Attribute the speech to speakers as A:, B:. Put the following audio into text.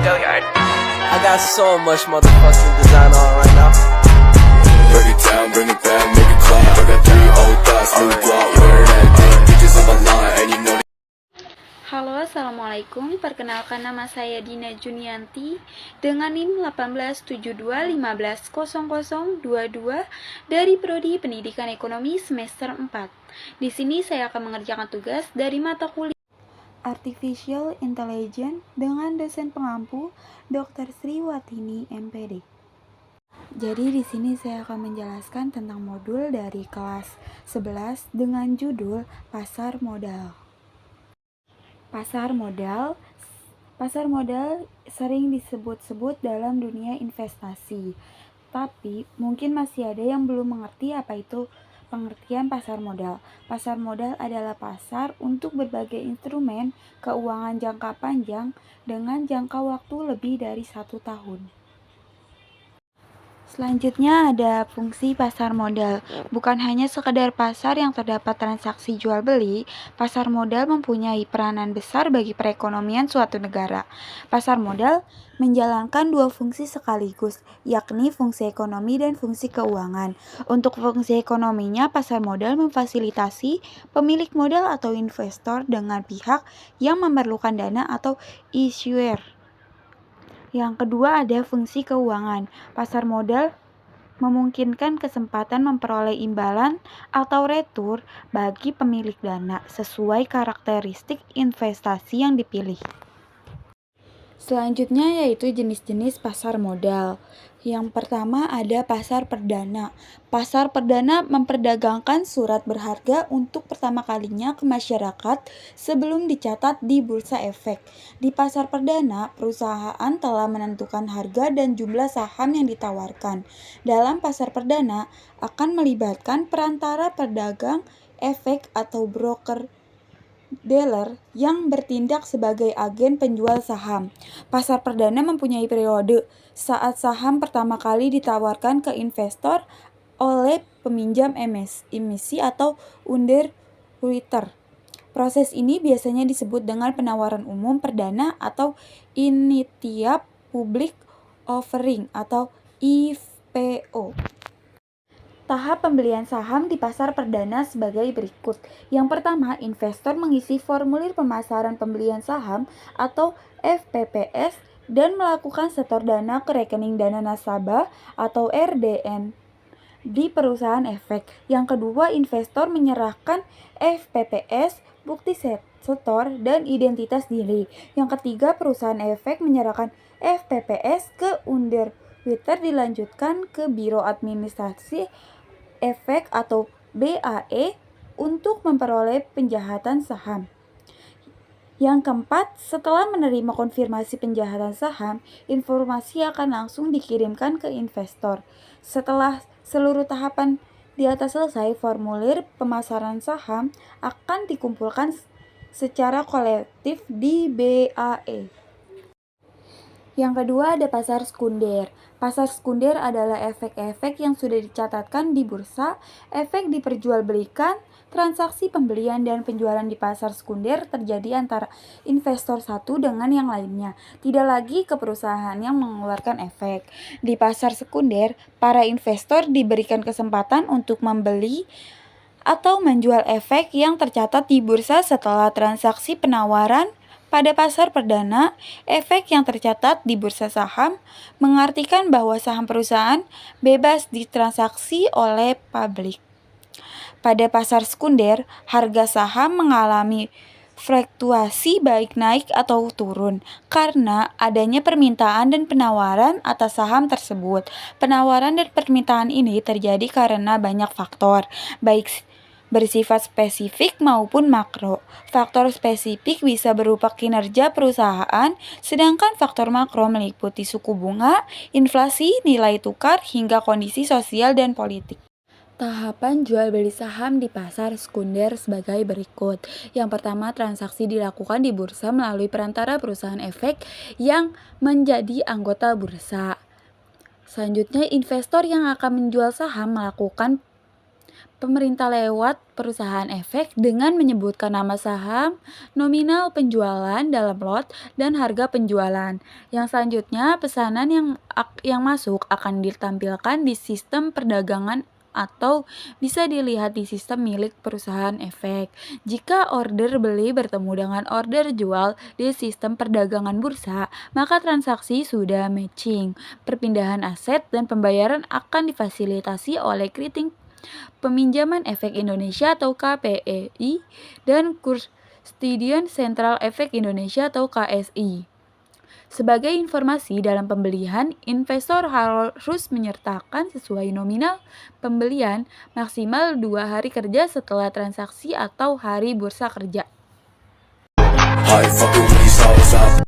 A: I got so much motherfucking design on right now.
B: Break it down, bring it back, make it clap. I got 3 old thoughts, new block, where that thing. Bitches on my line, and you know.
C: Halo, Assalamualaikum. Perkenalkan, nama saya Dina Junianti dengan NIM 1872150022 dari Prodi Pendidikan Ekonomi semester 4. Di sini saya akan mengerjakan tugas dari mata kuliah Artificial Intelligence dengan dosen pengampu Dr. Sri Watini MPD. Jadi di sini saya akan menjelaskan tentang modul dari kelas 11 dengan judul Pasar Modal. Pasar modal sering disebut-sebut dalam dunia investasi. Tapi mungkin masih ada yang belum mengerti apa itu pengertian pasar modal. Pasar modal adalah pasar untuk berbagai instrumen keuangan jangka panjang dengan jangka waktu lebih dari 1 tahun. Selanjutnya ada fungsi pasar modal. Bukan hanya sekedar pasar yang terdapat transaksi jual beli, pasar modal mempunyai peranan besar bagi perekonomian suatu negara. Pasar modal menjalankan 2 fungsi sekaligus, yakni fungsi ekonomi dan fungsi keuangan. Untuk fungsi ekonominya, pasar modal memfasilitasi pemilik modal atau investor dengan pihak yang memerlukan dana atau issuer. Yang kedua ada fungsi keuangan. Pasar modal memungkinkan kesempatan memperoleh imbalan atau retur bagi pemilik dana sesuai karakteristik investasi yang dipilih. Selanjutnya yaitu jenis-jenis pasar modal. Yang pertama ada pasar perdana. Pasar perdana memperdagangkan surat berharga untuk pertama kalinya ke masyarakat sebelum dicatat di bursa efek. Di pasar perdana, perusahaan telah menentukan harga dan jumlah saham yang ditawarkan. Dalam pasar perdana akan melibatkan perantara pedagang efek atau broker dealer yang bertindak sebagai agen penjual saham. Pasar perdana mempunyai periode saat saham pertama kali ditawarkan ke investor oleh peminjam emisi atau underwriter. Proses ini biasanya disebut dengan penawaran umum perdana atau initial public offering atau IPO. Tahap pembelian saham di pasar perdana sebagai berikut. Yang pertama, investor mengisi formulir pemasaran pembelian saham atau FPPS dan melakukan setor dana ke rekening dana nasabah atau RDN di perusahaan efek. Yang kedua, investor menyerahkan FPPS, bukti setor, dan identitas diri. Yang ketiga, perusahaan efek menyerahkan FPPS ke underwriter dilanjutkan ke Biro Administrasi Efek atau BAE untuk memperoleh penjahatan saham. Yang keempat, setelah menerima konfirmasi penjahatan saham, informasi akan langsung dikirimkan ke investor. Setelah seluruh tahapan di atas selesai, formulir pemasaran saham akan dikumpulkan secara kolektif di BAE. Yang kedua ada pasar sekunder. Pasar sekunder adalah efek-efek yang sudah dicatatkan di bursa, efek diperjualbelikan, transaksi pembelian dan penjualan di pasar sekunder terjadi antara investor satu dengan yang lainnya, tidak lagi ke perusahaan yang mengeluarkan efek. Di pasar sekunder, para investor diberikan kesempatan untuk membeli atau menjual efek yang tercatat di bursa setelah transaksi penawaran. Pada pasar perdana, efek yang tercatat di bursa saham mengartikan bahwa saham perusahaan bebas ditransaksi oleh publik. Pada pasar sekunder, harga saham mengalami fluktuasi baik naik atau turun karena adanya permintaan dan penawaran atas saham tersebut. Penawaran dan permintaan ini terjadi karena banyak faktor, baik bersifat spesifik maupun makro. Faktor spesifik bisa berupa kinerja perusahaan, sedangkan faktor makro meliputi suku bunga, inflasi, nilai tukar, hingga kondisi sosial dan politik. Tahapan jual beli saham di pasar sekunder sebagai berikut. Yang pertama, transaksi dilakukan di bursa melalui perantara perusahaan efek yang menjadi anggota bursa. Selanjutnya, investor yang akan menjual saham melakukan Pemerintah lewat perusahaan efek dengan menyebutkan nama saham, nominal penjualan dalam lot, dan harga penjualan. Yang selanjutnya, pesanan yang masuk akan ditampilkan di sistem perdagangan atau bisa dilihat di sistem milik perusahaan efek. Jika order beli bertemu dengan order jual di sistem perdagangan bursa, maka transaksi sudah matching. Perpindahan aset dan pembayaran akan difasilitasi oleh Keriting Peminjaman Efek Indonesia atau KPEI dan Custodian Sentral Efek Indonesia atau KSI. Sebagai informasi dalam pembelian, investor harus menyertakan sesuai nominal pembelian maksimal 2 hari kerja setelah transaksi atau hari bursa kerja.
B: I ain't fucking with these hoes,